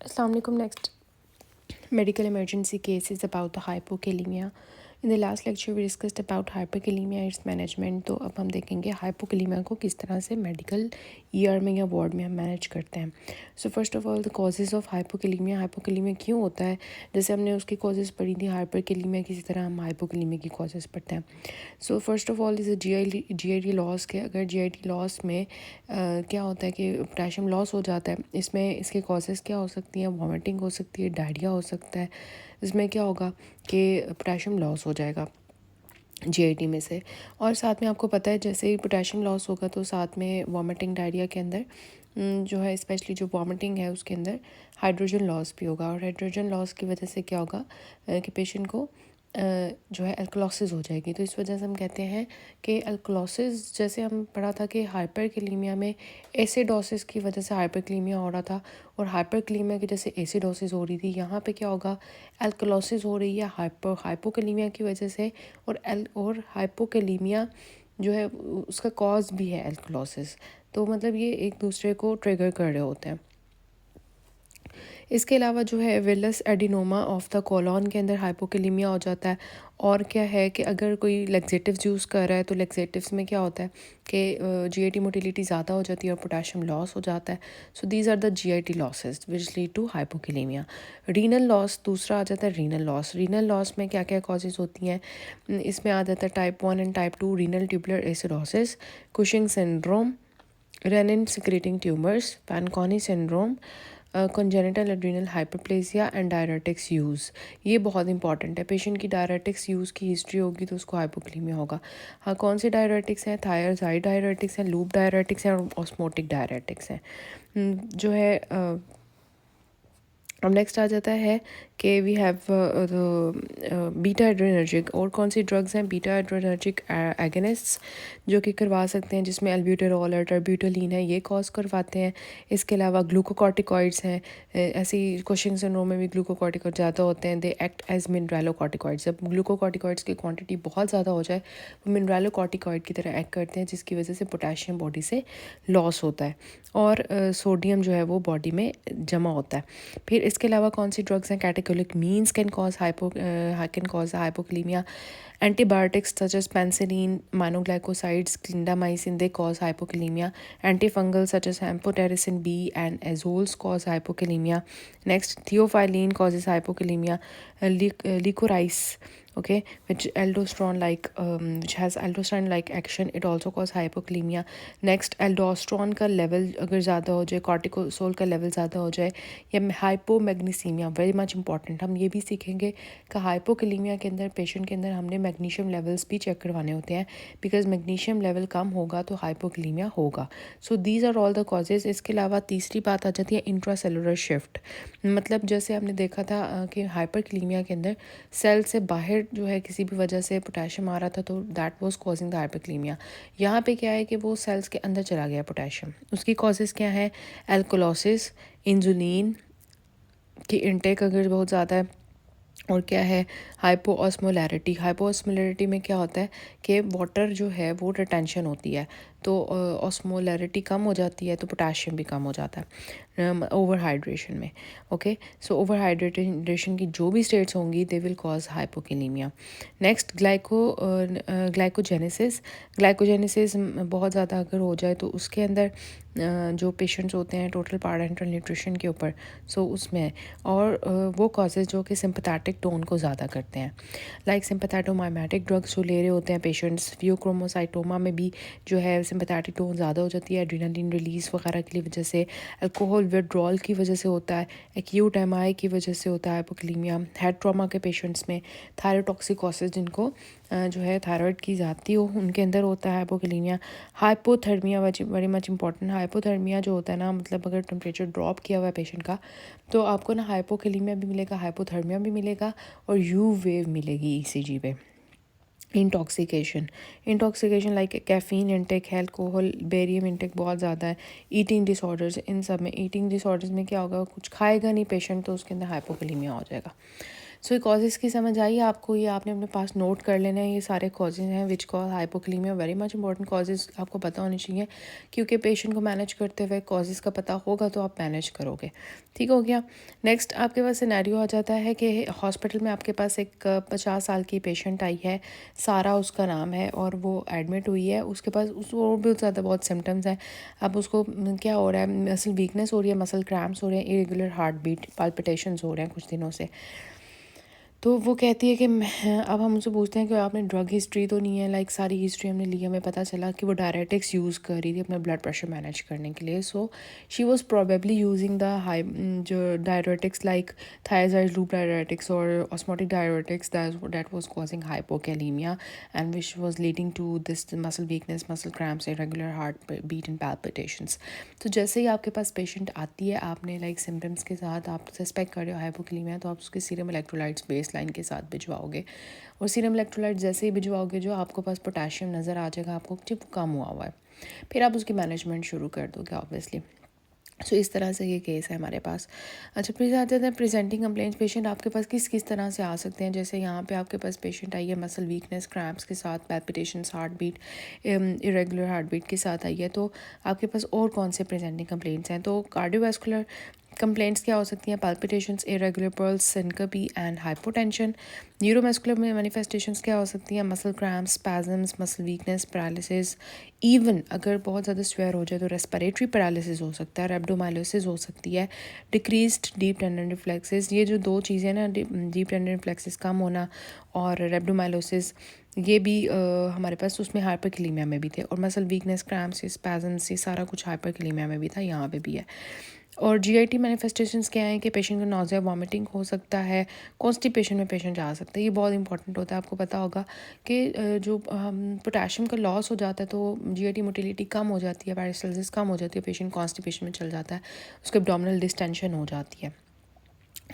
Assalamu alaikum. Next medical emergency case is about the hypokalemia. In the last lecture we discussed about hyperkalemia its management. तो अब हम देखेंगे hypokalemia को किस तरह से मेडिकल ईआर में या वार्ड में हम मैनेज करते हैं. So first of all the causes of hypokalemia क्यों होता है. जैसे हमने उसकी कॉजेज़ पढ़ी थी हाइपरकेलीमिया, किसी तरह हम हाइपोकेलीमिया की कॉजेज़ पढ़ते हैं. So first of all is G I T loss के. अगर जी.आई.टी लॉस में क्या होता है कि पोटेशियम लॉस हो जाता है. इसमें इसके कॉजेज़ क्या हो सकती हैं. वॉमिटिंग हो सकती है, डायरिया हो सकता है. इसमें क्या होगा कि पोटेशियम लॉस हो जाएगा जी.आई.टी में से. और साथ में आपको पता है जैसे ही पोटेशियम लॉस होगा तो साथ में वॉमिटिंग डायरिया के अंदर जो है स्पेशली जो वॉमिटिंग है उसके अंदर हाइड्रोजन लॉस भी होगा. और हाइड्रोजन लॉस की वजह से क्या होगा कि पेशेंट को जो है अल्कलोसिस हो जाएगी. तो इस वजह से हम कहते हैं कि अल्कलोसिस, जैसे हम पढ़ा था कि हाइपरकेलीमिया में एसिडोसिस की वजह से हाइपरकेलीमिया हो रहा था और हाइपरकेलीमिया की जैसे एसिडोसिस हो रही थी, यहाँ पे क्या होगा अल्कलोसिस हो रही है हाइपोकेलीमिया की वजह से. और हाइपोकेलीमिया जो है उसका कॉज भी है अल्कलोसिस. तो मतलब ये एक दूसरे को ट्रिगर कर रहे होते हैं. इसके अलावा जो है villous adenoma of the colon के अंदर हाइपोकेलीमिया हो जाता है. और क्या है कि अगर कोई लेक्सेटिव्स यूज़ कर रहा है तो लेक्सेटिव्स में क्या होता है कि जी.आई.टी मोटिलिटी ज़्यादा हो जाती है और पोटेशियम लॉस हो जाता है. So these are the GIT losses which lead to hypokalemia. Renal loss दूसरा आ जाता है. रीनल लॉस में क्या क्या कॉजेज़ होती हैं. इसमें आ जाता है type 1 and type 2 renal tubular acidosis, Cushing syndrome, renin secreting tumours, Fanconi syndrome, congenital adrenal hyperplasia and diuretics use. ये बहुत इंपॉर्टेंट है. पेशेंट की डायरेटिक्स यूज़ की हिस्ट्री होगी तो उसको हाइपोक्लीमिया होगा. हाँ, कौन से डायरेटिक्स हैं. थायराइड डायरेटिक्स हैं, लूप डायरेटिक्स हैं और ऑस्मोटिक डायरेटिक्स हैं. जो है अब नेक्स्ट आ जाता है कि वी हैव बीटा एड्रेनर्जिक. और कौन सी ड्रग्स हैं बीटा एड्रेनर्जिक एगनिस्ट्स जो कि करवा सकते हैं, जिसमें एल्ब्यूटेरॉल और टर्ब्यूटोलिन है, ये कॉज करवाते हैं. इसके अलावा ग्लूकोकॉर्टिकॉइड्स हैं. ऐसी कुशिंग सिंड्रोम में भी ग्लूकोकॉर्टिकॉइड ज़्यादा होते हैं. They act as mineralocorticoids. जब ग्लूकोकॉर्टिकॉइड्स की क्वांटिटी बहुत ज़्यादा हो जाए वो मिनरलोकॉर्टिकॉइड की तरह एक्ट करते हैं, जिसकी वजह से पोटेशियम बॉडी से लॉस होता है और सोडियम जो है वो बॉडी में जमा होता है. फिर इसके अलावा कौन सी ड्रग्स हैं. Catecholamines can cause hypokalemia. Antibiotics such as penicillin, aminoglycosides, clindamycin, they cause hypokalemia. Antifungal such as amphotericin B and azoles cause hypokalemia. Next theophylline causes hypokalemia. Liquorice, okay, which has aldosterone like action, it also cause hypokalemia. Next aldosterone का level अगर ज़्यादा हो जाए, कॉर्टिकोसोल का level ज़्यादा हो जाए, या हाइपोमैग्नीसीमिया वेरी मच इंपॉर्टेंट. हम ये भी सीखेंगे कि हाइपोकलीमिया के अंदर पेशेंट के अंदर हमने मैग्नीशियम लेवल्स भी चेक करवाने होते हैं, बिकॉज मैग्नीशियम लेवल कम होगा तो हाइपोकलीमिया होगा. So these are all the causes. इसके अलावा तीसरी बात आ जाती है इंट्रासेलुलर शिफ्ट. मतलब जैसे हमने देखा था कि हाइपरकलीमिया के अंदर सेल से बाहर जो है किसी भी वजह से पोटेशियम आ रहा था तो दैट वाज कॉजिंग द हाइपरकलीमिया. यहाँ पे क्या है कि वो सेल्स के अंदर चला गया पोटेशियम. उसकी कॉजेज़ क्या है. एल्कोलोसिस, इंसुलिन की इनटेक अगर बहुत ज़्यादा है, और क्या है हाइपोऑस्मोलैरिटी में क्या होता है कि वाटर जो है वो रिटेंशन होती है, तो ऑस्मोलैरिटी कम हो जाती है तो पोटेशियम भी कम हो जाता है ओवर हाइड्रेशन में. ओके, सो ओवर हाइड्रेशन की जो भी स्टेट्स होंगी they will cause hypokalemia. Next glycogenesis बहुत ज़्यादा अगर हो जाए तो उसके अंदर जो पेशेंट्स होते हैं टोटल पारेंटल न्यूट्रिशन के ऊपर, सो उसमें और वो कॉजेज़ जो कि सिंपैथेटिक टोन को ज़्यादा करते हैं, लाइक सिंपैथेटोमाइमेटिक ड्रग्स जो ले रहे होते हैं पेशेंट्स. फियोक्रोमोसाइटोमा में भी जो है सिंपैथेटिक टोन ज़्यादा हो जाती है एड्रेनालिन रिलीज़ वगैरह की वजह से. अल्कोहल विड्रॉल की वजह से होता है. एक्यूट एमआई की वजह से होता है हाइपोक्लीमिया. हेड ट्रॉमा के पेशेंट्स में थायरोटॉक्सिकोसिस, जिनको जो है थायराइड की ज़्यादा हो, उनके अंदर होता है hypokalemia. Hypothermia very much important. Hypothermia जो होता है ना, मतलब अगर टेम्परेचर ड्रॉप किया हुआ है पेशेंट का तो आपको ना हाइपोक्लीमिया भी मिलेगा, हाइपोथर्मिया भी मिलेगा और यू वेव मिलेगी ईसीजी पे. इंटॉक्सिकेशन लाइक कैफ़ीन इंटेक है, अल्कोहल, बेरियम इंटेक बहुत ज़्यादा है. ईटिंग डिसऑर्डर्स, इन सब में ईटिंग डिसऑर्डर्स में क्या होगा, कुछ खाएगा नहीं पेशेंट तो उसके अंदर हाइपोक्लीमिया हो जाएगा. सो ये कॉजेज़ की समझ आई आपको, ये आपने अपने पास नोट कर लेना है। ये सारे कॉजेज़ हैं which cause hypokalemia, very much important causes आपको पता होने चाहिए, क्योंकि पेशेंट को मैनेज करते हुए कॉजेज़ का पता होगा तो आप मैनेज करोगे। ठीक हो गया। नेक्स्ट आपके पास सिनेरियो आ जाता है कि हॉस्पिटल में आपके पास एक 50 साल की पेशेंट आई है, सारा उसका नाम है, और वो एडमिट हुई है। उसके पास और भी ज़्यादा बहुत सिम्टम्स हैं। अब उसको क्या हो रहा है, मसल वीकनेस हो रही है, मसल क्रैम्प्स हो रहे हैं, इरेगुलर हार्ट बीट, पाल्पिटेशंस हो रहे हैं कुछ दिनों से। तो वो कहती है कि अब हम उनसे पूछते हैं कि आपने ड्रग हिस्ट्री तो नहीं है, लाइक सारी हिस्ट्री हमने ली, हमें पता चला कि वो डायरेटिक्स यूज़ कर रही थी अपना ब्लड प्रेशर मैनेज करने के लिए। So she was probably using the high जो diuretics like thiazide loop diuretics और osmotic diuretics that was causing hypokalemia and which was leading to this muscle weakness, muscle cramps, irregular heart beat and palpitations. तो जैसे ही आपके पास patient आती है, आपने like symptoms के साथ आप सस्पेक्ट कर रहे हो हाइपोकैलीमिया, तो आप उसके सीरम इलेक्ट्रोलाइट्स बेस लाइन के साथ भिजवाओगे, और सीरम इलेक्ट्रोलाइट जैसे ही भिजवाओगे जो आपको पास पोटेशियम नज़र आ जाएगा आपको कि वो कम हुआ है, फिर आप उसकी मैनेजमेंट शुरू कर दोगे ऑब्वियसली। सो इस तरह से ये केस है हमारे पास। अच्छा, फिर आते हैं प्रेजेंटिंग कंप्लेंट्स। पेशेंट आपके पास किस किस तरह से आ सकते हैं। जैसे यहाँ पे आपके पास पेशेंट आई है मसल वीकनेस, क्रैम्प्स के साथ, palpitations, heart beat, irregular heart beat के साथ आई है, तो आपके पास और कौन से प्रेजेंटिंग कंप्लेंट्स हैं। तो कार्डियोवैस्कुलर कंप्लेंट्स क्या हो सकती हैं, palpitations, irregular pulse, syncope and hypotension. Neuromuscular में मैनिफेस्टेशंस क्या हो सकती हैं, muscle cramps, spasms, muscle weakness, paralysis, even अगर बहुत ज़्यादा स्वेयर हो जाए तो रेस्पिरेटरी पैरालिसिस हो सकता है, रेब्डोमाइलोसिस हो सकती है, डिक्रीज्ड डीप टेंडन रिफ्लेक्सेस। ये जो दो चीज़ें ना, डीप टेंडन रिफ्लेक्सेस कम होना और रेब्डोमाइलोसिस, ये भी हमारे पास उसमें हाइपरकैलीमिया में भी थे, और मसल वीकनेस, क्रैम्प्स, स्पैज़म्स, ये सारा कुछ हाइपरकैलीमिया में भी था, यहाँ पे भी है। और जीआईटी मैनिफेस्टेशंस क्या हैं कि पेशेंट को नोज़िया, वॉमिटिंग हो सकता है, कॉन्स्टिपेशन में पेशेंट जा सकता है। ये बहुत इंपॉर्टेंट होता है, आपको पता होगा कि जो पोटेशियम का लॉस हो जाता है तो जीआईटी मोटिलिटी कम हो जाती है, पैरालिसिस कम हो जाती है, पेशेंट कॉन्स्टिपेशन में चल जाता है, उसके एब्डोमिनल डिस्टेंशन हो जाती है।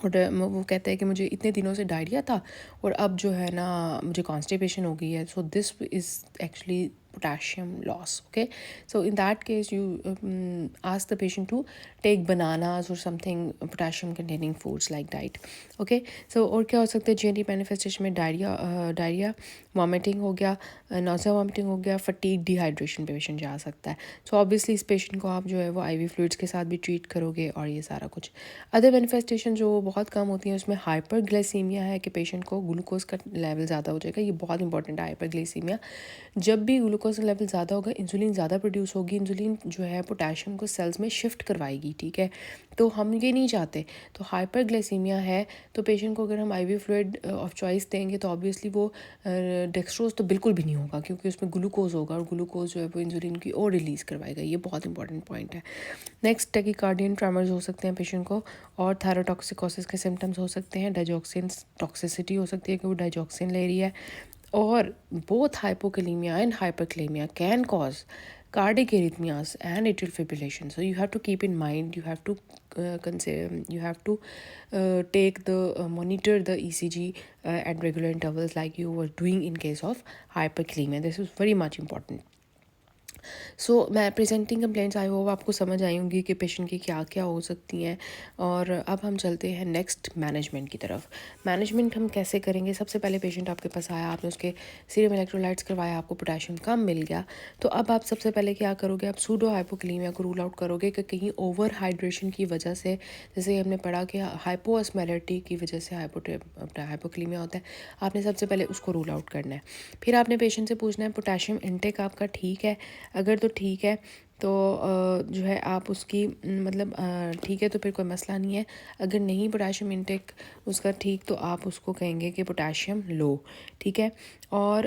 और वो कहता है कि मुझे इतने दिनों से डायरिया था और अब जो है ना मुझे कॉन्स्टिपेशन हो गई है। सो this is actually potassium loss. Okay, so in that case you ask the patient to take bananas or something potassium containing foods like diet. Okay, so और क्या हो सकता है जीएनटी मैनिफेस्टेशन में, डायरिया, वॉमिटिंग हो गया, नोज़िया वॉमिटिंग हो गया, फटीग, डिहाइड्रेशन पे पेशेंट जा सकता है। सो ऑब्वियसली इस पेशेंट को आप जो है वो आईवी फ्लूइड्स के साथ भी ट्रीट करोगे, और ये सारा कुछ। अदर मैनिफेस्टेशन जो बहुत कम होती हैं उसमें हाइपरग्लाइसीमिया है कि पेशेंट को ग्लूकोज का लेवल ज़्यादा हो जाएगा। ये बहुत इंपॉर्टेंट है हाइपरग्लाइसीमिया। जब भी ग्लूकोज लेवल ज़्यादा होगा इंसुलिन ज़्यादा प्रोड्यूस होगी, इंसुलिन जो है पोटेशियम को सेल्स में शिफ्ट करवाएगी। ठीक है, तो हम ये नहीं चाहते। तो हाइपरग्लाइसीमिया है तो पेशेंट को अगर हम आईवी फ्लूइड ऑफ चॉइस देंगे तो ऑब्वियसली वो डेक्सट्रोज तो बिल्कुल भी नहीं होगा, क्योंकि उसमें ग्लूकोज होगा, और ग्लूकोज जो है वो इंसुलिन की और रिलीज़ करवाएगा। ये बहुत इंपॉर्टेंट पॉइंट है। नेक्स्ट, टैकीकार्डियन ट्रेमर्स हो सकते हैं पेशेंट को, और थायरोटॉक्सिकोसिस के सिम्टम्स हो सकते हैं, डाइजॉक्सिन टॉक्सिसिटी हो सकती है कि वो डाइजॉक्सिन ले रही है। और both hypokalemia and hyperkalemia can cause cardiac arrhythmias and atrial fibrillation. So you have to keep in mind, you have to consider, you have to take the monitor the ECG at regular intervals like you were doing in case of hyperkalemia. This is very much important. सो मैं presenting complaints आई hope आपको समझ आई होंगी कि patient की क्या क्या हो सकती हैं। और अब हम चलते हैं नेक्स्ट मैनेजमेंट की तरफ। मैनेजमेंट हम कैसे करेंगे। सबसे पहले पेशेंट आपके पास आया, आपने उसके सीरम इलेक्ट्रोलाइट्स करवाया, आपको पोटेशियम कम मिल गया, तो अब आप सबसे पहले क्या करोगे, आप सूडो हाइपोकैलीमिया को रूल आउट करोगे कि कहीं ओवर हाइड्रेशन की वजह से, जैसे हमने पढ़ा कि हाइपोऑस्मोलैरिटी की वजह से हाइपोकैलीमिया होता है, आपने सबसे पहले उसको रूल आउट करना है। फिर आपने पेशेंट से पूछना है पोटेशियम इनटेक आपका ठीक है, अगर तो ठीक है तो जो है आप उसकी मतलब ठीक है तो फिर कोई मसला नहीं है। अगर नहीं पोटेशियम इंटेक उसका ठीक, तो आप उसको कहेंगे कि पोटेशियम लो। ठीक है, और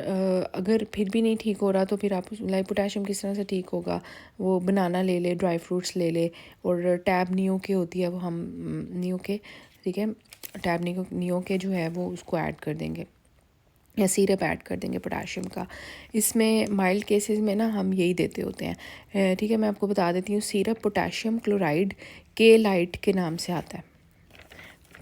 अगर फिर भी नहीं ठीक हो रहा तो फिर आप लाइक पोटेशियम किस तरह से ठीक होगा, वो बनाना ले ले, ड्राई फ्रूट्स ले ले, और टैब नियो के होती है वो, हम नियो के, ठीक है, टैब नियो के जो है वो उसको ऐड कर देंगे या सिरप ऐड कर देंगे पोटेशियम का। इसमें माइल्ड केसेस में ना हम यही देते होते हैं। ठीक है, मैं आपको बता देती हूँ, सिरप पोटेशियम क्लोराइड के लाइट के नाम से आता है।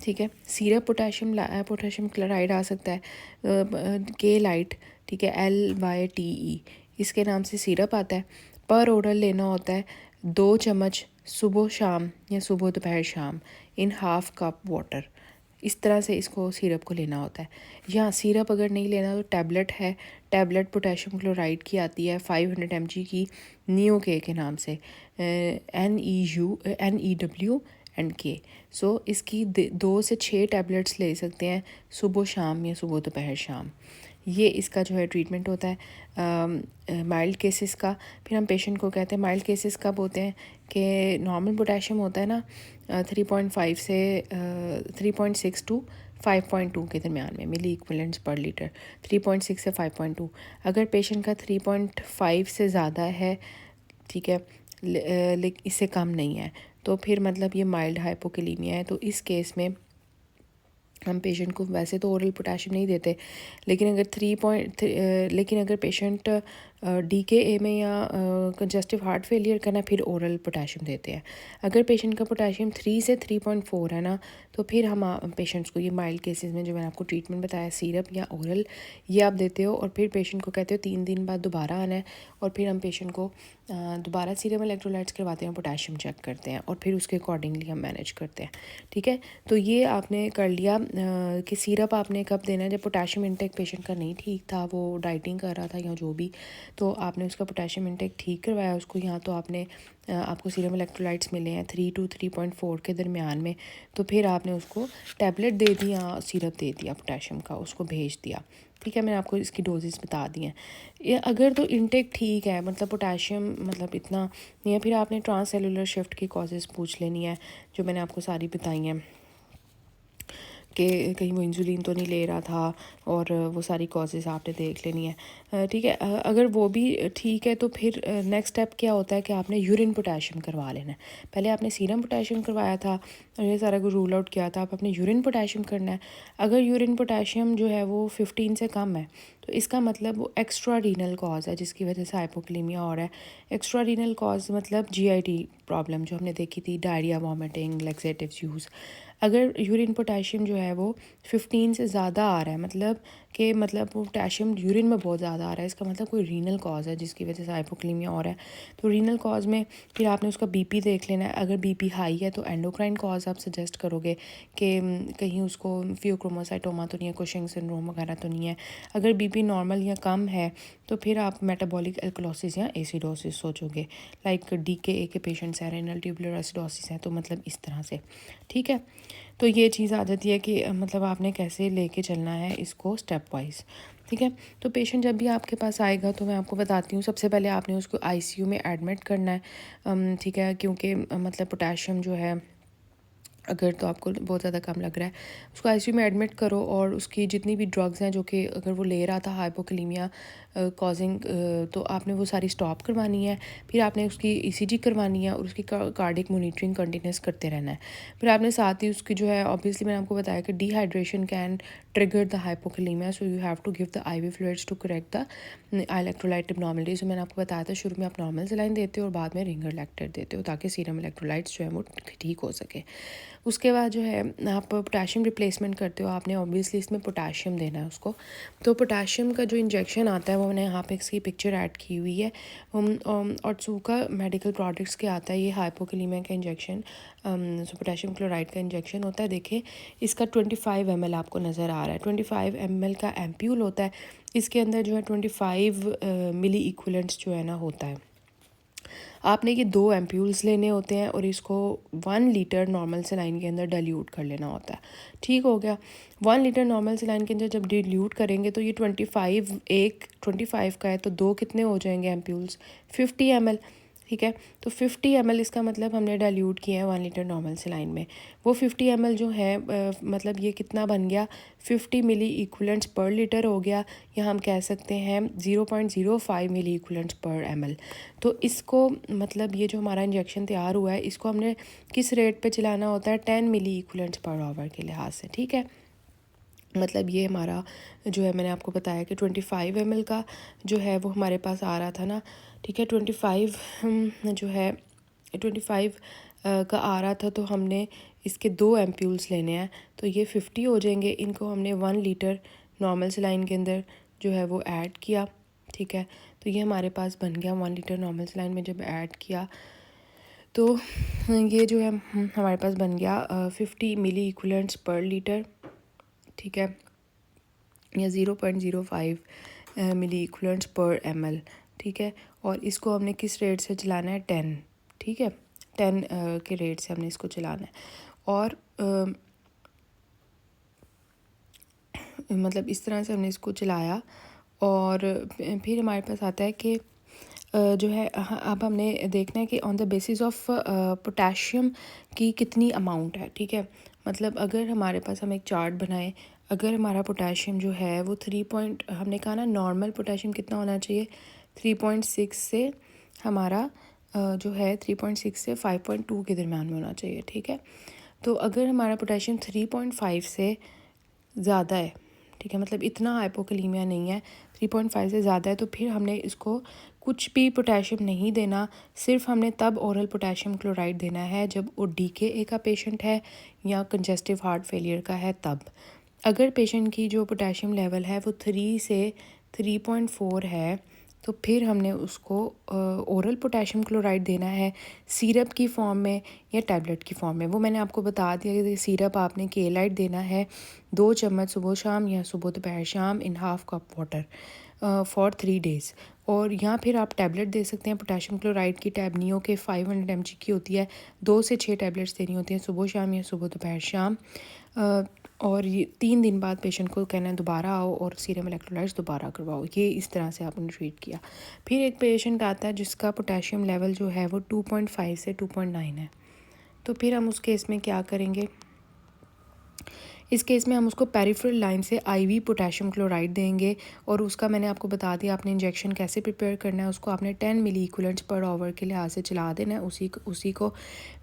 ठीक है, सिरप पोटेशियम क्लोराइड आ सकता है, के लाइट, ठीक है, LYTE, इसके नाम से सिरप आता है। पर ओरल लेना होता है 2 चम्मच सुबह शाम या सुबह दोपहर शाम इन हाफ कप वाटर। इस तरह से इसको सिरप को लेना होता है। या सिरप अगर नहीं लेना तो टैबलेट है, टैबलेट पोटेशियम क्लोराइड की आती है 500 mg की, नियो के नाम से, NEW एंड के। सो इसकी 2 से 6 टैबलेट्स ले सकते हैं सुबह शाम या सुबह दोपहर शाम। ये इसका जो है ट्रीटमेंट होता है माइल्ड केसेस का। फिर हम पेशेंट को कहते हैं माइल्ड केसेस कब होते हैं कि नॉर्मल पोटेशियम होता है ना 3.5 से 3.6 टू 5.2 के दरमियान में मिली इक्विवेलेंट्स पर लीटर, 3.6 से 5.2। अगर पेशेंट का 3.5 से ज़्यादा है, ठीक है, लेकिन इससे कम नहीं है, तो फिर मतलब ये माइल्ड हाइपोकैलेमिया है। तो इस केस में हम पेशेंट को वैसे तो ओरल पोटेशियम नहीं देते, लेकिन अगर पेशेंट DKA में या कंजस्टिव हार्ट फेलियर का ना, फिर ओरल पोटेशियम देते हैं। अगर पेशेंट का पोटेशियम 3 से 3.4 है ना, तो फिर हम पेशेंट्स को ये माइल्ड केसेस में जो मैंने आपको ट्रीटमेंट बताया सिरप या ओरल, ये आप देते हो। और फिर पेशेंट को कहते हो 3 दिन बाद दोबारा आना है, और फिर हम पेशेंट को दोबारा सीरम इलेक्ट्रोलाइट्स करवाते हैं, पोटेशियम चेक करते हैं, और फिर उसके अकॉर्डिंगली हम मैनेज करते हैं। ठीक है, तो ये आपने कर लिया कि सिरप आपने कब देना है। जब पोटेशियम इंटेक पेशेंट का नहीं ठीक था, वो डाइटिंग कर रहा था या जो भी, तो आपने उसका पोटेशियम इंटेक ठीक करवाया उसको। यहाँ तो आपको सीरम इलेक्ट्रोलाइट्स मिले हैं 3 to 3.4 के दरमियान में, तो फिर आपने उसको टैबलेट दे दी या सिरप दे दिया पोटेशियम का, उसको भेज दिया। ठीक है, मैंने आपको इसकी डोजेस बता दी हैं। अगर तो इंटेक ठीक है, मतलब पोटेशियम मतलब इतना नहीं है, फिर आपने ट्रांससेलुलर शिफ्ट की कॉजेज़ पूछ लेनी है, जो मैंने आपको सारी बताई हैं कि कहीं वो इंसुलिन तो नहीं ले रहा था, और वो सारी कॉजेज़ आपने देख लेनी है। ठीक है, अगर वो भी ठीक है तो फिर नेक्स्ट स्टेप क्या होता है कि आपने यूरिन पोटेशियम करवा लेना है। पहले आपने सीरम पोटेशियम करवाया था और ये सारा कुछ रूल आउट किया था, अब आपने यूरिन पोटेशियम करना है। अगर यूरिन पोटेशियम जो है वो 15 से कम है, तो इसका मतलब वो एक्स्ट्रा रीनल कॉज है जिसकी वजह से हाइपोक्लेमिया हो रहा है। एक्स्ट्रा रीनल कॉज मतलब GIT प्रॉब्लम जो हमने देखी थी, डायरिया, वॉमिटिंग, लैक्सेटिव्स यूज़। अगर यूरिन पोटेशियम जो है वो 15 से ज़्यादा आ रहा है, मतलब वो पोटेशियम यूरिन में बहुत ज़्यादा आ रहा है, इसका मतलब कोई रीनल कॉज है जिसकी वजह से हाइपोक्लेमिया हो रहा है। तो रीनल कॉज में फिर आपने उसका BP देख लेना है। अगर BP हाई है तो एंडोक्राइन कॉज आप सजेस्ट करोगे कि कहीं उसको फियोक्रोमोसाइटोमा तो नहीं है, कुशिंग सिंड्रोम वगैरह तो नहीं है। अगर BP नॉर्मल या कम है तो फिर आप मेटाबॉलिक एल्कलोसिस या एसिडोसिस सोचोगे, लाइक DKA के पेशेंट्स हैं, रेनल ट्यूबुलर एसिडोसिस है, तो मतलब इस तरह से। ठीक है, तो ये चीज़ आ जाती है कि मतलब आपने कैसे लेके चलना है इसको स्टेप वाइज। ठीक है, तो पेशेंट जब भी आपके पास आएगा तो मैं आपको बताती हूँ, सबसे पहले आपने उसको ICU में एडमिट करना है। ठीक है, क्योंकि मतलब पोटेशियम जो है, अगर तो आपको बहुत ज़्यादा कम लग रहा है, उसको ICU में एडमिट करो, और उसकी जितनी भी ड्रग्स हैं जो कि अगर वो ले रहा था हाइपोक्लेमिया कॉजिंग, तो आपने वो सारी स्टॉप करवानी है। फिर आपने उसकी ECG करवानी है, और उसकी कार्डिक मॉनिटरिंग कंटिन्यूस करते रहना है। फिर आपने साथ ही उसकी जो है, ऑब्वियसली मैंने आपको बताया कि dehydration can trigger the hypokalemia, so you have to give the IV fluids to correct the electrolyte abnormalities. मैंने आपको बताया था शुरू में आप नॉर्मल सलाइन देते हो और बाद में रिंगर लैक्टेट देते हो, ताकि सीरम इलेक्ट्रोलाइट्स जो है वो ठीक हो सके। उसके बाद जो है आप पोटेशियम रिप्लेसमेंट करते हो, आपने ऑब्वियसली इसमें पोटेशियम देना है उसको। तो पोटेशियम का जो इंजेक्शन आता है वो मैंने यहाँ पे इसकी पिक्चर ऐड की हुई है। Otsuka मेडिकल प्रोडक्ट्स के आता है ये हाइपोक्लेमिया का इंजेक्शन, पोटेशियम क्लोराइड का इंजेक्शन होता है। देखिए, इसका 25 ml आपको नज़र आ रहा है। 25 ml का एम्प्यूल होता है, इसके अंदर जो है 25 मिली इक्विवेलेंट्स जो है ना होता है। आपने ये 2 एम्प्यूल्स लेने होते हैं और इसको 1 लीटर नॉर्मल सलाइन के अंदर डाइल्यूट कर लेना होता है। ठीक हो गया, 1 लीटर नॉर्मल सलाइन के अंदर जब डाइल्यूट करेंगे तो ये 25 का है, तो 2 कितने हो जाएंगे एम्प्यूल्स, 50 ml। ठीक है, तो 50 ml इसका मतलब हमने डाइल्यूट किया है 1 लीटर नॉर्मल सलाइन में। वो 50 ml जो है मतलब ये कितना बन गया, 50 मिली इक्विवेलेंट्स पर लीटर हो गया, या हम कह सकते हैं 0.05 मिली इक्विवेलेंट्स पर ml। तो इसको मतलब ये जो हमारा इंजेक्शन तैयार हुआ है, इसको हमने किस रेट पे चलाना होता है, 10 मिली इक्विवेलेंट्स पर आवर के लिहाज से। ठीक है, मतलब ये हमारा जो है, मैंने आपको बताया कि 25 ml का जो है वो हमारे पास आ रहा था ना। ठीक है, 25 जो है 25 का आ रहा था, तो हमने इसके 2 एम्प्यूल्स लेने हैं, तो ये 50 हो जाएंगे। इनको हमने 1 लीटर नॉर्मल सलाइन के अंदर जो है वो ऐड किया। ठीक है, तो ये हमारे पास बन गया 1 लीटर नॉर्मल सलाइन में जब ऐड किया, तो ये जो है हमारे पास बन गया 50 मिली इक्विवेलेंट्स पर लीटर, ठीक है, या 0.05 मिली इक्विवेलेंट्स पर ml, ठीक है। और इसको हमने किस रेट से चलाना है, 10, ठीक है, 10 के रेट से हमने इसको चलाना है। और मतलब इस तरह से हमने इसको चलाया। और फिर हमारे पास आता है कि जो है अब हमने देखना है कि on the basis of potassium की कितनी अमाउंट है, ठीक है। मतलब अगर हमारे पास हम एक चार्ट बनाएं, अगर हमारा पोटेशियम जो है वो हमने कहा ना नॉर्मल पोटेशियम कितना होना चाहिए, 3.6 से हमारा जो है 3.6 से 5.2 के दरम्यान में होना चाहिए, ठीक है। तो अगर हमारा पोटेशियम 3.5 से ज़्यादा है, ठीक है, मतलब इतना हाइपोकैलेमिया नहीं है, 3.5 से ज़्यादा है, तो फिर हमने इसको कुछ भी पोटेशियम नहीं देना। सिर्फ हमने तब ओरल पोटेशियम क्लोराइड देना है जब वो DKA का पेशेंट है या कंजेस्टिव हार्ट फेलियर का है तब। अगर पेशेंट की जो पोटेशियम लेवल है वो 3 से 3.4 है तो फिर हमने उसको ओरल पोटेशियम क्लोराइड देना है, सिरप की फॉर्म में या टैबलेट की फॉर्म में। वो मैंने आपको बता दिया कि सिरप आपने केलाइट देना है 2 चम्मच सुबह शाम या सुबह दोपहर शाम in half cup water for 3 days. और यहाँ फिर आप टैबलेट दे सकते हैं पोटेशियम क्लोराइड की, टैबनियो के 500 mg की होती है, 2 से 6 टैबलेट्स देनी होती हैं सुबह शाम या सुबह दोपहर शाम। और ये 3 दिन बाद पेशेंट को कहना है दोबारा आओ और सीरम इलेक्ट्रोलाइट्स दोबारा करवाओ। ये इस तरह से आपने ट्रीट किया। फिर एक पेशेंट आता है जिसका पोटेशियम लेवल जो है वो 2.5 से 2.9 है, तो फिर हम उस केस में क्या करेंगे, इस केस में हम उसको पेरिफेरल लाइन से IV पोटेशियम क्लोराइड देंगे। और उसका मैंने आपको बता दिया आपने इंजेक्शन कैसे प्रिपेयर करना है। उसको आपने 10 मिली इक्विवेलेंट्स पर आवर के लिहाज से चला देना है, उसी को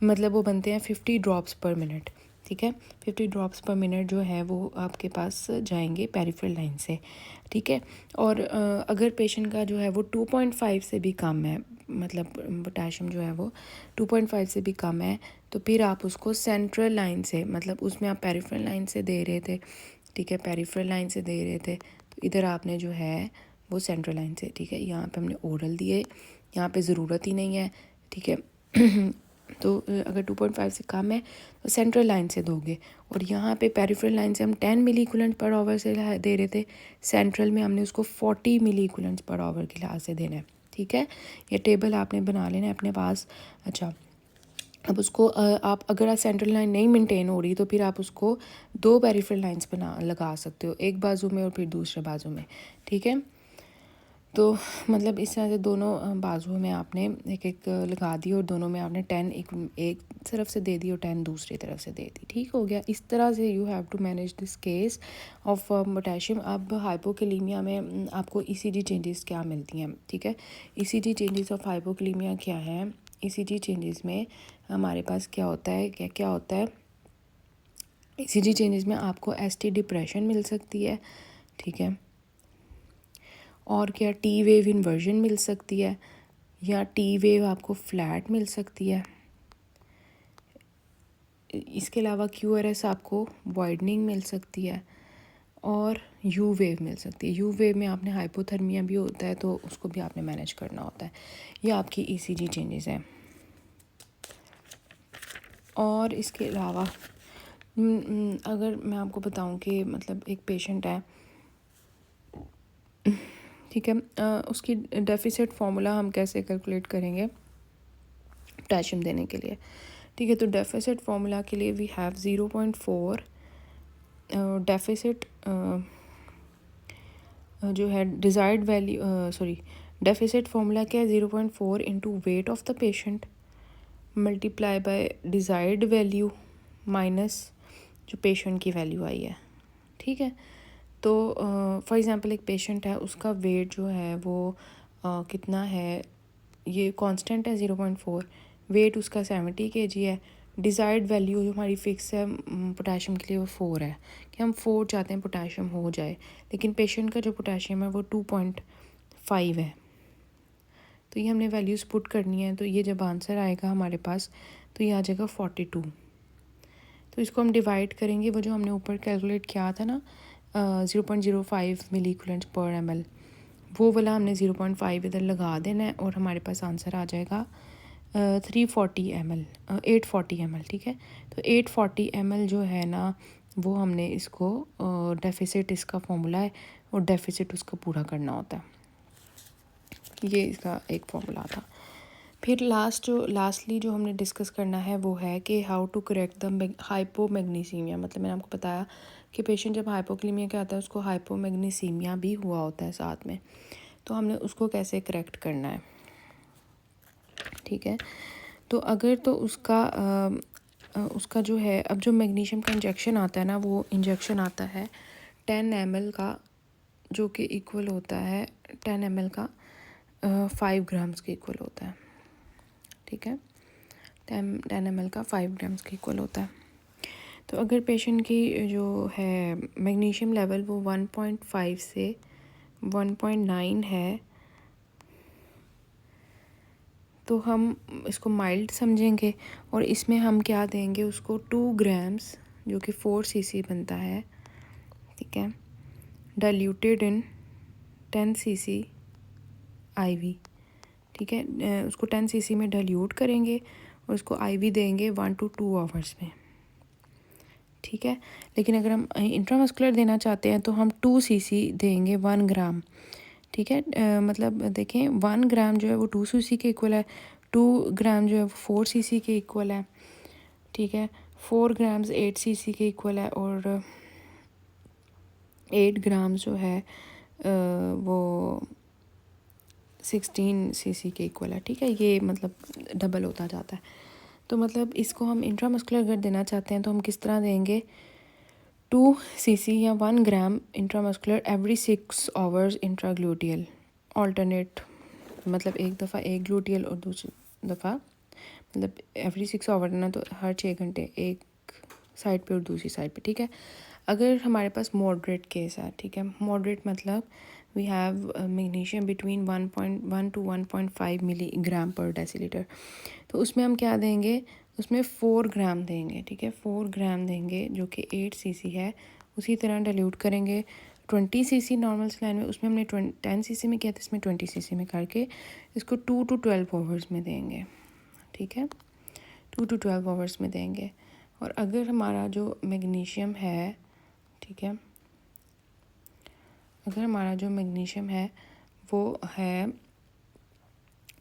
मतलब वो बनते हैं 50 ड्रॉप्स पर मिनट, ठीक है। 50 ड्रॉप्स पर मिनट जो है वो आपके पास जाएंगे पेरिफेरल लाइन से, ठीक है। और अगर पेशेंट का जो है वो 2.5 से भी कम है, मतलब पोटेशियम जो है वो 2.5 से भी कम है, तो फिर आप उसको सेंट्रल लाइन से, मतलब उसमें आप पेरिफेरल लाइन से दे रहे थे, ठीक है, पेरिफेरल लाइन से दे रहे थे, तो इधर आपने जो है वो सेंट्रल लाइन से, ठीक है। यहाँ पे हमने ओरल दिए, यहाँ पे ज़रूरत ही नहीं है, ठीक है। तो अगर 2.5 से कम है तो सेंट्रल लाइन से दोगे। और यहाँ पे पेरिफेरल लाइन से हम 10 मिली इक्विवेलेंट पर आवर से दे रहे थे, सेंट्रल में हमने उसको 40 मिली इक्विवेलेंट पर आवर के लिहाज से देना है, ठीक है। ये टेबल आपने बना लेना है अपने पास। अच्छा, अब उसको आप अगर सेंट्रल लाइन नहीं मेंटेन हो रही तो फिर आप उसको 2 पेरिफेरल लाइंस लगा सकते हो, एक बाजू में और फिर दूसरे बाजू में, ठीक है। तो मतलब इस तरह से दोनों बाजुओं में आपने एक एक लगा दी और दोनों में आपने 10 एक तरफ से दे दी और 10 दूसरी तरफ से दे दी, ठीक हो गया। इस तरह से you have to manage this case of potassium. अब हाइपोकैलेमिया में आपको ECG चेंजेस क्या मिलती हैं, ठीक है। ECG चेंजेस ऑफ हाइपोकैलेमिया क्या है, ECG चेंजेस में हमारे पास क्या होता है, क्या क्या होता है। ECG चेंजेस में आपको ST डिप्रेशन मिल सकती है, ठीक है। और क्या T वेव इन्वर्जन मिल सकती है, या T वेव आपको फ्लैट मिल सकती है। इसके अलावा QRS आपको वाइडनिंग मिल सकती है और U वेव मिल सकती है। U वेव में आपने हाइपोथर्मिया भी होता है तो उसको भी आपने मैनेज करना होता है। ये आपकी ECG चेंजेस हैं। और इसके अलावा अगर मैं आपको बताऊं कि मतलब एक पेशेंट है, ठीक है, उसकी डेफिसिट फार्मूला हम कैसे कैलकुलेट करेंगे पोटेशियम देने के लिए, ठीक है। तो डेफिसिट फार्मूला के लिए वी हैव 0.4 डेफिसिट जो है desired value, sorry, deficit formula क्या है, 0.4 into weight of the patient multiply by desired value minus जो पेशेंट की वैल्यू आई है, ठीक है। तो फॉर एग्ज़ाम्पल एक पेशेंट है, उसका वेट जो है वो कितना है, ये कांस्टेंट है 0.4, वेट उसका 70 kg है, डिज़ायर्ड वैल्यू जो हमारी फ़िक्स है पोटेशियम के लिए वो 4 है, कि हम 4 चाहते हैं पोटेशियम हो जाए, लेकिन पेशेंट का जो पोटेशियम है वो 2.5 है। तो ये हमने वैल्यूज़ पुट करनी है, तो ये जब आंसर आएगा हमारे पास तो ये आ जाएगा 42। तो इसको हम डिवाइड करेंगे, वो जो हमने ऊपर कैलकुलेट किया था ना 0.05 मिली इक्विवेलेंट पर ml, वो वाला हमने 0.5 इधर लगा देना है और हमारे पास आंसर आ जाएगा 340 ml 840 ml, ठीक है। तो 840 ml जो है ना वो हमने इसको डेफिसिट इसका फॉर्मूला है और डेफिसिट उसका पूरा करना होता है, ये इसका एक फॉर्मूला था। फिर लास्टली जो हमने डिस्कस करना है वो है कि how to correct the hypomagnesemia. मतलब मैंने आपको बताया कि पेशेंट जब हाइपोक्लीमिया क्या आता है उसको हाइपोमैग्नीसीमिया भी हुआ होता है साथ में, तो हमने उसको कैसे करेक्ट करना है, ठीक है। तो अगर तो उसका जो है, अब जो मैग्नीशियम का इंजेक्शन आता है ना वो इंजेक्शन आता है 10 ml का, जो कि इक्वल होता है 10 ml का 5 ग्राम्स के इक्वल होता है, ठीक है। 10 ml का 5 ग्राम्स के इक्वल होता है। तो अगर पेशेंट की जो है मैग्नीशियम लेवल वो 1.5 से 1.9 है तो हम इसको माइल्ड समझेंगे और इसमें हम क्या देंगे उसको 2 ग्राम्स जो कि 4 cc बनता है, ठीक है, डाइल्यूटेड इन 10 cc IV, ठीक है। उसको 10 cc में डाइल्यूट करेंगे और उसको IV देंगे 1 to 2 आवर्स में, ठीक है। लेकिन अगर हम इंट्रामस्कुलर देना चाहते हैं तो हम 2 cc देंगे 1 ग्राम, ठीक है। मतलब देखें 1 ग्राम जो है वो 2 cc के इक्वल है, 2 ग्राम जो है वो 4 cc के इक्वल है, ठीक है। 4 ग्राम्स 8 cc के इक्वल है और 8 ग्राम जो है वो 16 cc के इक्वल है, ठीक है। ये मतलब डबल होता जाता है। तो मतलब इसको हम इंट्रामस्कुलर अगर देना चाहते हैं तो हम किस तरह देंगे, 2 cc या 1 ग्राम इंट्रामस्कुलर एवरी 6 आवर्स इंट्राग्लूटियल ऑल्टरनेट, मतलब एक दफ़ा एक ग्लूटियल और दूसरी दफ़ा मतलब एवरी 6 आवर ना, तो हर 6 घंटे एक साइड पे और दूसरी साइड पे, ठीक है। अगर हमारे पास मॉडरेट केस है, ठीक है, मॉडरेट मतलब we have magnesium between 1.1 to 1.5 milligram per deciliter, तो उसमें हम क्या देंगे, उसमें 4 ग्राम देंगे, ठीक है, 4 ग्राम देंगे जो कि 8 cc है। उसी तरह डाइल्यूट करेंगे 20 cc नॉर्मल सलाइन में, उसमें हमने 10 cc में किया था, इसमें 20 cc में करके इसको 2 to 12 आवर्स में देंगे, ठीक है, 2 to 12 आवर्स में देंगे। और अगर हमारा जो मैग्नीशियम है, ठीक है, अगर हमारा जो मैग्नीशियम है वो है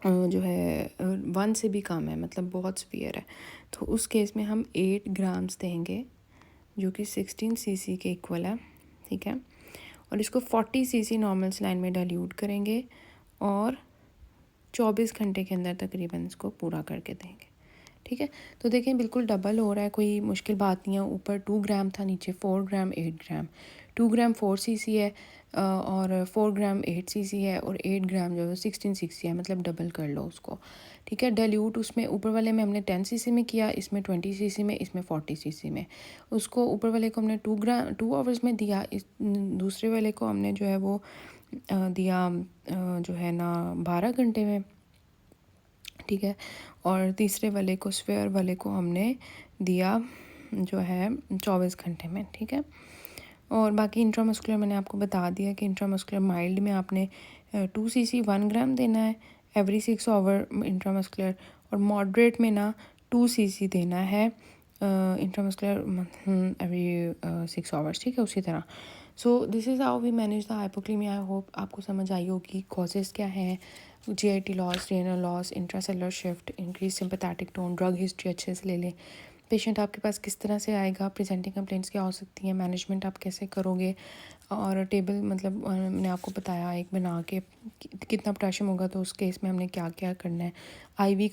जो है 1 से भी कम है, मतलब बहुत सीवियर है, तो उस केस में हम 8 ग्राम्स देंगे जो कि 16 cc के इक्वल है, ठीक है। और इसको 40 cc नॉर्मल सलाइन में डाइल्यूट करेंगे और 24 घंटे के अंदर तकरीबन इसको पूरा करके देंगे, ठीक है। तो देखें बिल्कुल डबल हो रहा है, कोई मुश्किल बात नहीं है। ऊपर 2 ग्राम था, नीचे 4 ग्राम 8 ग्राम, 2 ग्राम 4 cc है और 4 ग्राम 8 cc है और 8 ग्राम जो है 16 cc है, मतलब डबल कर लो उसको, ठीक है। डाइल्यूट उसमें ऊपर वाले में हमने 10 cc में किया, इसमें 20 cc में, इसमें 40 cc में। उसको ऊपर वाले को हमने 2 आवर्स में दिया, इस दूसरे वाले को हमने जो है वो दिया जो है ना 12 घंटे में, ठीक है। और तीसरे वाले को, स्फेयर वाले को हमने दिया जो है 24 घंटे में, ठीक है। और बाकी इंट्रामस्कुलर मैंने आपको बता दिया कि इंट्रामस्कुलर माइल्ड में आपने 2 cc 1 ग्राम देना है एवरी 6 आवर इंट्रामस्कुलर, और मॉडरेट में ना 2 cc देना है इंट्रामस्कुलर एवरी 6 आवर्स, ठीक है, उसी तरह। So this is how we manage the hypokalemia. I hope आपको समझ आई होगी कॉजेज़ क्या हैं, GIT loss, renal loss, intracellular shift, increase sympathetic tone, drug history अच्छे से ले लें। पेशेंट आपके पास किस तरह से आएगा, प्रेजेंटिंग कंप्लेंट्स क्या हो सकती हैं, मैनेजमेंट आप कैसे करोगे, और टेबल मतलब मैंने आपको बताया एक बना के कितना पोटेशियम होगा तो उस केस में हमने क्या क्या करना है, IV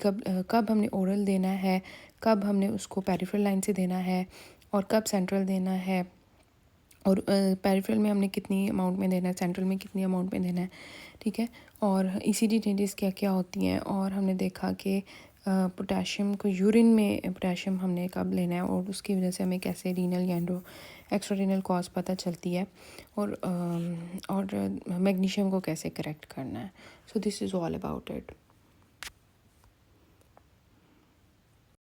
कब हमने ओरल देना है, कब हमने उसको पेरिफेरल लाइन से देना है और कब सेंट्रल देना है, और पेरिफेरल में हमने कितनी अमाउंट में देना है, सेंट्रल में कितनी अमाउंट में देना है, ठीक है। और ECG चेंजेस क्या क्या होती हैं, और हमने देखा कि पोटेशियम को यूरिन में पोटेशियम हमने कब लेना है और उसकी वजह से हमें कैसे रीनल या एक्स्ट्रा रीनल कॉज पता चलती है, और मैग्नीशियम को कैसे करेक्ट करना है। सो this is all about it.